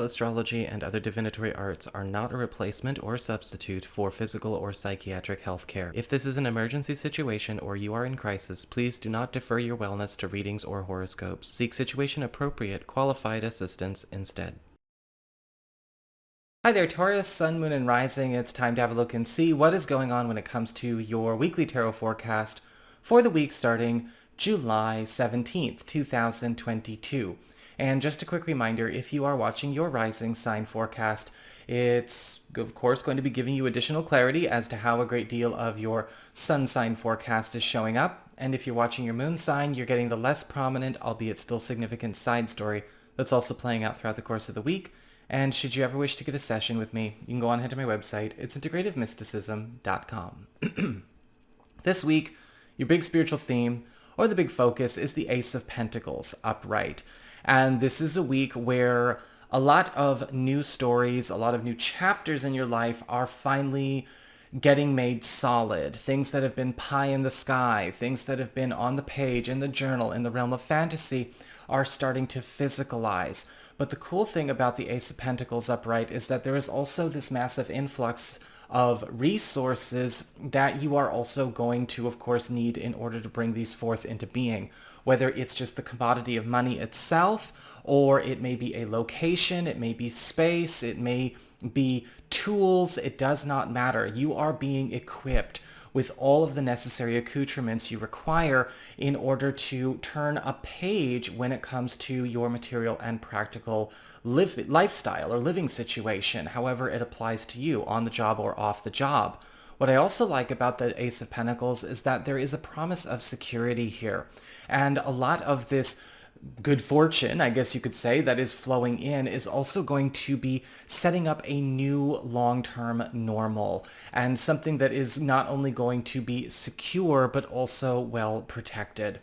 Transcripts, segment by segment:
astrology, and other divinatory arts are not a replacement or substitute for physical or psychiatric health care. If this is an emergency situation or you are in crisis, please do not defer your wellness to readings or horoscopes. Seek situation-appropriate, qualified assistance instead. Hi there, Taurus, Sun, Moon, and Rising. It's time to have a look and see what is going on when it comes to your weekly tarot forecast for the week starting July 17th, 2022. And just a quick reminder, if you are watching your rising sign forecast, it's of course going to be giving you additional clarity as to how a great deal of your sun sign forecast is showing up. And if you're watching your moon sign, you're getting the less prominent, albeit still significant side story that's also playing out throughout the course of the week. And should you ever wish to get a session with me, you can go on ahead to my website. It's integrativemysticism.com. This week, your big spiritual theme, or the big focus, is the Ace of Pentacles upright. And this is a week where a lot of new stories, a lot of new chapters in your life are finally getting made solid. Things that have been pie in the sky, things that have been on the page, in the journal, in the realm of fantasy, are starting to physicalize. But the cool thing about the Ace of Pentacles upright is that there is also this massive influx of resources that you are also going to, of course, need in order to bring these forth into being. Whether it's just the commodity of money itself, or it may be a location, it may be space, it may be tools, it does not matter. You are being equipped with all of the necessary accoutrements you require in order to turn a page when it comes to your material and practical lifestyle or living situation, however it applies to you, on the job or off the job. What I also like about the Ace of Pentacles is that there is a promise of security here. And a lot of this good fortune, I guess you could say, that is flowing in is also going to be setting up a new long-term normal, and something that is not only going to be secure but also well protected.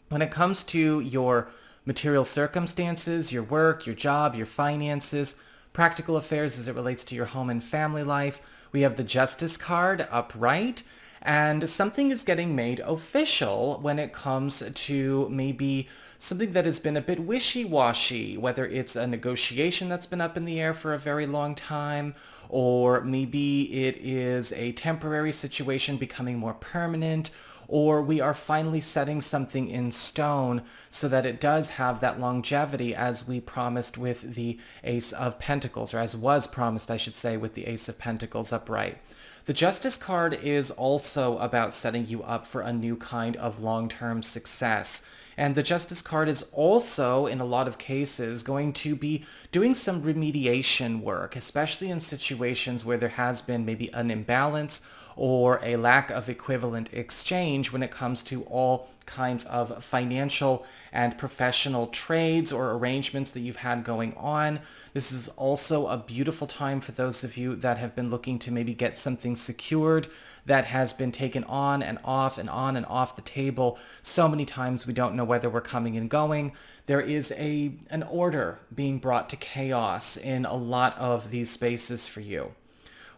When it comes to your material circumstances, your work, your job, your finances, practical affairs as it relates to your home and family life, we have the Justice card upright. And something is getting made official when it comes to maybe something that has been a bit wishy-washy, whether it's a negotiation that's been up in the air for a very long time, or maybe it is a temporary situation becoming more permanent, or we are finally setting something in stone so that it does have that longevity as we promised with the Ace of Pentacles, or as was promised, I should say, with the Ace of Pentacles upright. The Justice card is also about setting you up for a new kind of long-term success. And the Justice card is also, in a lot of cases, going to be doing some remediation work, especially in situations where there has been maybe an imbalance or a lack of equivalent exchange when it comes to all kinds of financial and professional trades or arrangements that you've had going on. This is also a beautiful time for those of you that have been looking to maybe get something secured that has been taken on and off and on and off the table so many times we don't know whether we're coming and going. There is an order being brought to chaos in a lot of these spaces for you.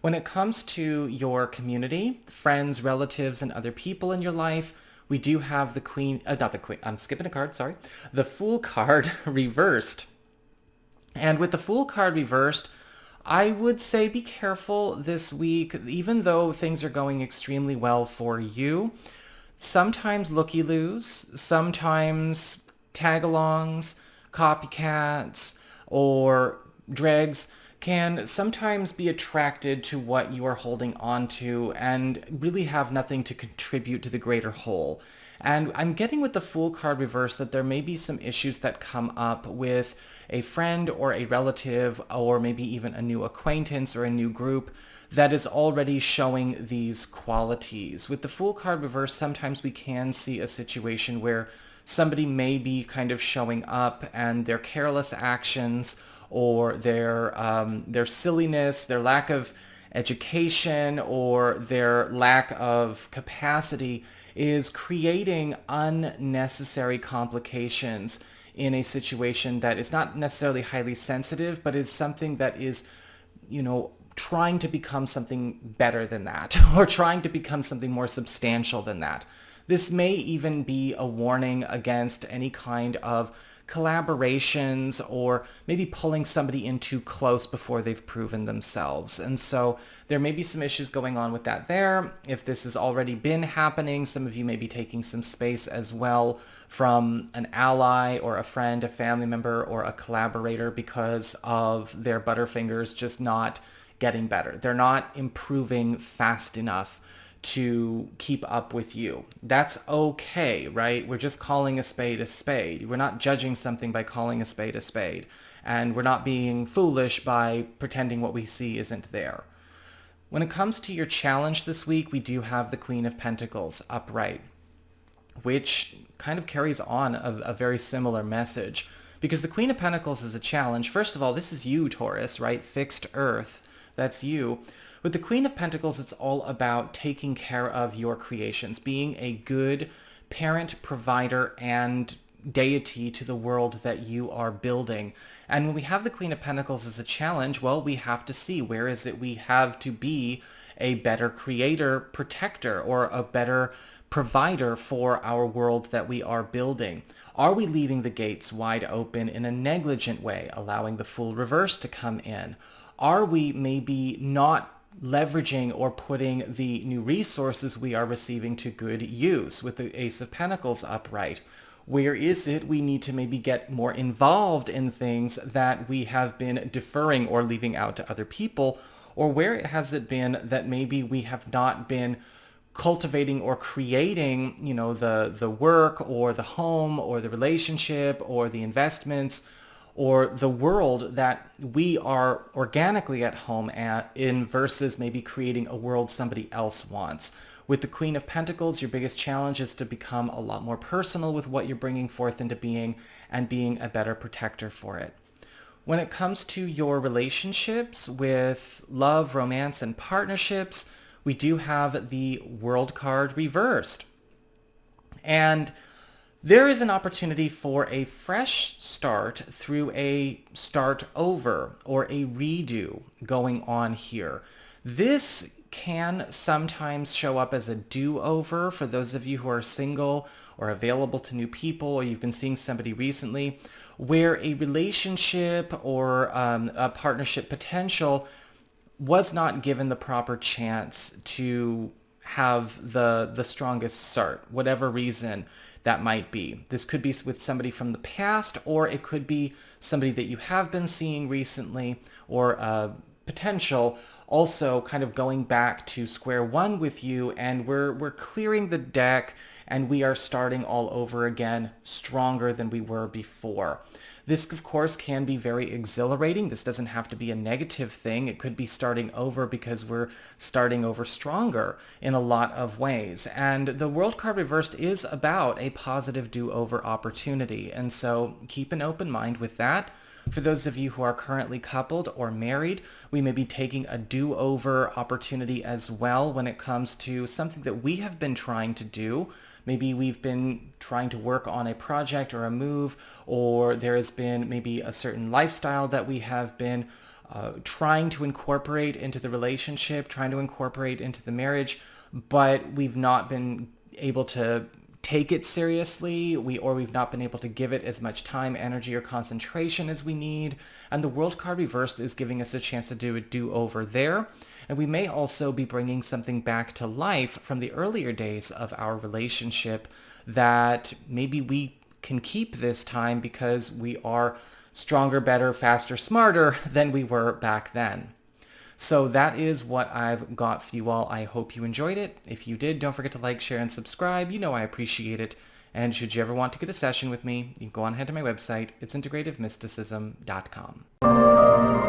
When it comes to your community, friends, relatives, and other people in your life, we do have the the Fool card reversed. And with the Fool card reversed, I would say be careful this week. Even though things are going extremely well for you, sometimes looky-loos, sometimes tag-alongs, copycats, or dregs can sometimes be attracted to what you are holding on to and really have nothing to contribute to the greater whole. And I'm getting with the Fool card reversed that there may be some issues that come up with a friend or a relative or maybe even a new acquaintance or a new group that is already showing these qualities. With the Fool card reversed, sometimes we can see a situation where somebody may be kind of showing up and their careless actions or their silliness, their lack of education, or their lack of capacity is creating unnecessary complications in a situation that is not necessarily highly sensitive, but is something that is, trying to become something better than that, or trying to become something more substantial than that. This may even be a warning against any kind of collaborations or maybe pulling somebody in too close before they've proven themselves. And so there may be some issues going on with that there. If this has already been happening, some of you may be taking some space as well from an ally or a friend, a family member, or a collaborator because of their butterfingers just not getting better. They're not improving fast enough to keep up with you. That's okay, right? We're just calling a spade a spade. We're not judging something by calling a spade a spade. And we're not being foolish by pretending what we see isn't there. When it comes to your challenge this week, we do have the Queen of Pentacles upright, which kind of carries on a very similar message. Because the Queen of Pentacles is a challenge. First of all, this is you, Taurus, right? Fixed Earth. That's you. With the Queen of Pentacles, it's all about taking care of your creations, being a good parent, provider, and deity to the world that you are building. And when we have the Queen of Pentacles as a challenge, well, we have to see where is it we have to be a better creator, protector, or a better provider for our world that we are building. Are we leaving the gates wide open in a negligent way, allowing the full reverse to come in? Are we maybe not leveraging or putting the new resources we are receiving to good use with the Ace of Pentacles upright? Where is it we need to maybe get more involved in things that we have been deferring or leaving out to other people? Or where has it been that maybe we have not been cultivating or creating, the work or the home or the relationship or the investments or the world that we are organically at home in versus maybe creating a world somebody else wants. With the Queen of Pentacles, your biggest challenge is to become a lot more personal with what you're bringing forth into being and being a better protector for it. When it comes to your relationships with love, romance, and partnerships, we do have the World card reversed. And there is an opportunity for a fresh start through a start over or a redo going on here. This can sometimes show up as a do-over for those of you who are single or available to new people, or you've been seeing somebody recently, where a relationship or a partnership potential was not given the proper chance to have the strongest start, whatever reason that might be. This could be with somebody from the past, or it could be somebody that you have been seeing recently, or potential also kind of going back to square one with you, and we're clearing the deck and we are starting all over again, stronger than we were before. This, of course, can be very exhilarating. This doesn't have to be a negative thing. It could be starting over because we're starting over stronger in a lot of ways. And the World card reversed is about a positive do-over opportunity. And so keep an open mind with that. For those of you who are currently coupled or married, we may be taking a do-over opportunity as well when it comes to something that we have been trying to do. Maybe we've been trying to work on a project or a move, or there has been maybe a certain lifestyle that we have been trying to incorporate into the relationship, trying to incorporate into the marriage, but we've not been able to take it seriously, we've not been able to give it as much time, energy, or concentration as we need. And the World card reversed is giving us a chance to do a do-over there. And we may also be bringing something back to life from the earlier days of our relationship that maybe we can keep this time because we are stronger, better, faster, smarter than we were back then. So that is what I've got for you all. I hope you enjoyed it. If you did, don't forget to like, share, and subscribe. You know I appreciate it. And should you ever want to get a session with me, you can go on ahead to my website. It's integrativemysticism.com.